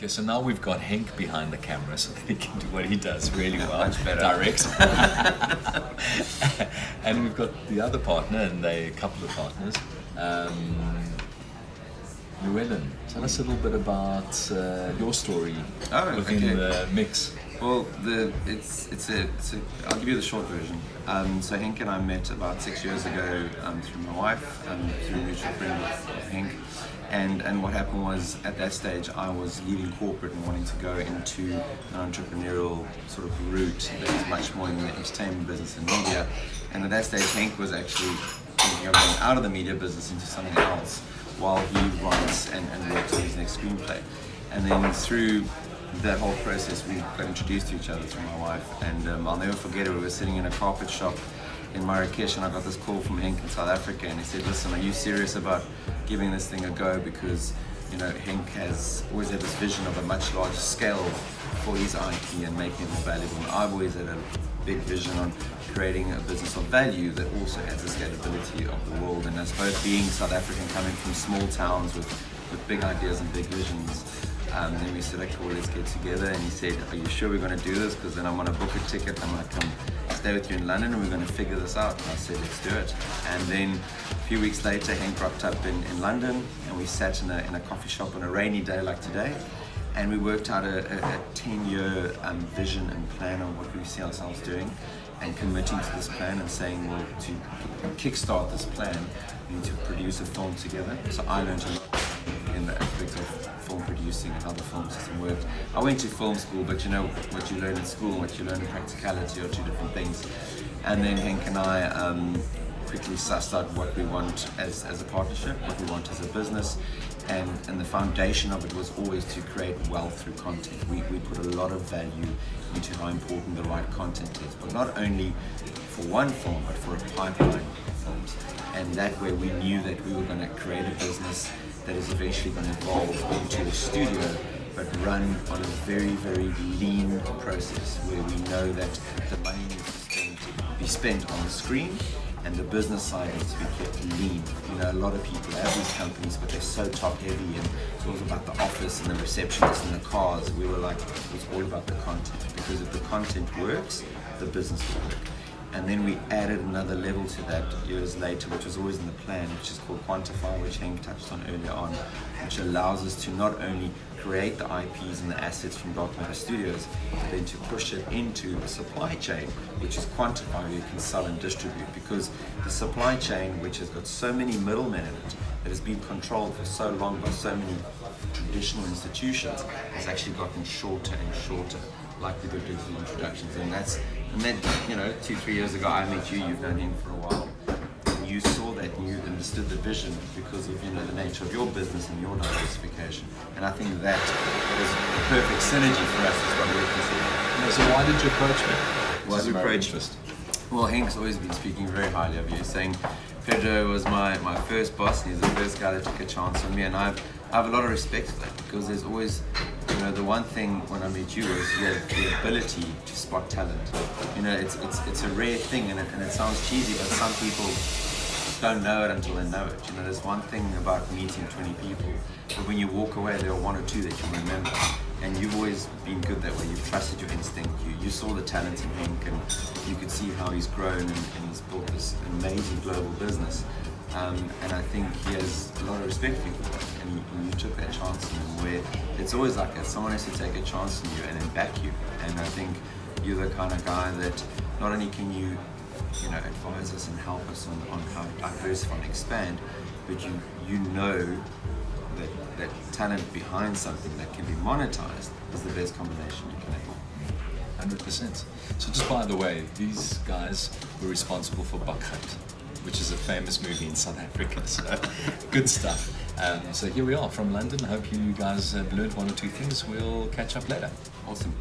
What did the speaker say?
Okay, so now we've got Henk behind the camera so that he can do what he does really well. Much better. Direct. And we've got the other partner, and a couple of partners. Llewelynn, tell us a little bit about your story within the mix. Well, I'll give you the short version. So Henk and I met about 6 years ago through my wife, through a mutual friend of Henk. And what happened was, at that stage, I was leaving corporate and wanting to go into an entrepreneurial sort of route that was much more in the entertainment business and media. And at that stage, Henk was actually thinking of going out of the media business into something else while he writes and works on his next screenplay. And then through that whole process, we got introduced to each other through my wife. And I'll never forget it. We were sitting in a carpet shop in Marrakesh, and I got this call from Henk in South Africa, and he said, "Listen, are you serious about giving this thing a go? Because Henk has always had this vision of a much larger scale for his IP and making it more valuable. And I've always had a big vision on creating a business of value that also has the scalability of the world." And I suppose being South African, coming from small towns with big ideas and big visions, then we said, "Okay, well, let's get together." And he said, "Are you sure we're going to do this? Because then I'm going to book a ticket, I'm going to come stay with you in London, and we're going to figure this out." And I said, "Let's do it." And then a few weeks later, Henk rocked up in London, and we sat in a coffee shop on a rainy day like today, and we worked out a 10-year vision and plan on what we see ourselves doing, and committing to this plan and saying, well, to kickstart this plan, we need to produce a film together. So I learned a lot in the aspect of film producing and how the film system worked. I went to film school, but what you learn in school and what you learn in practicality are two different things. And then Henk and I quickly sussed out what we want as a partnership, what we want as a business, and the foundation of it was always to create wealth through content. We put a lot of value into how important the right content is, but not only for one film, but for a pipeline of films. And that way we knew that we were going to create a business that is eventually going to evolve into a studio, but run on a very, very lean process where we know that the money needs to be spent on the screen, and the business side needs to be kept lean. A lot of people have these companies, but they're so top heavy, and it's all about the office and the receptionist and the cars. We were like, it was all about the content, because if the content works, the business will work. And then we added another level to that years later, which was always in the plan, which is called Quantify, which Henk touched on earlier on, which allows us to not only create the IPs and the assets from Dark Matter Studios, but then to push it into a supply chain, which is Quantify, where you can sell and distribute. Because the supply chain, which has got so many middlemen in it, that has been controlled for so long by so many traditional institutions, has actually gotten shorter and shorter, like with the digital introductions. And then 2-3 years ago I met you, you've known him for a while, and you saw that and you understood the vision because of the nature of your business and your diversification. And I think that was the perfect synergy for us to start working together. So why did you approach me? Well, we approached us. Well, Henk's always been speaking very highly of you, saying Pedro was my first boss, and he's the first guy that took a chance on me, and I have a lot of respect for that, because there's always, the one thing when I met you is you have the ability to spot talent. It's a rare thing, and it sounds cheesy, but some people don't know it until they know it. There's one thing about meeting 20 people, but when you walk away, there are one or two that you remember. And you've always been good that way. You've trusted your instinct. You saw the talent in Henk, and you could see how he's grown and he's built this amazing global business. And I think he has a lot of respect for you for that. And you took that chance on him, where it's always like that. Someone has to take a chance on you and then back you. And I think you're the kind of guy that not only can you advise us and help us on how to diversify and expand, but you know that talent behind something that can be monetized is the best combination you can have. 100%. So just by the way, these guys were responsible for Bakhat, which is a famous movie in South Africa. So good stuff. So here we are from London. Hope you guys have learned one or two things. We'll catch up later. Awesome.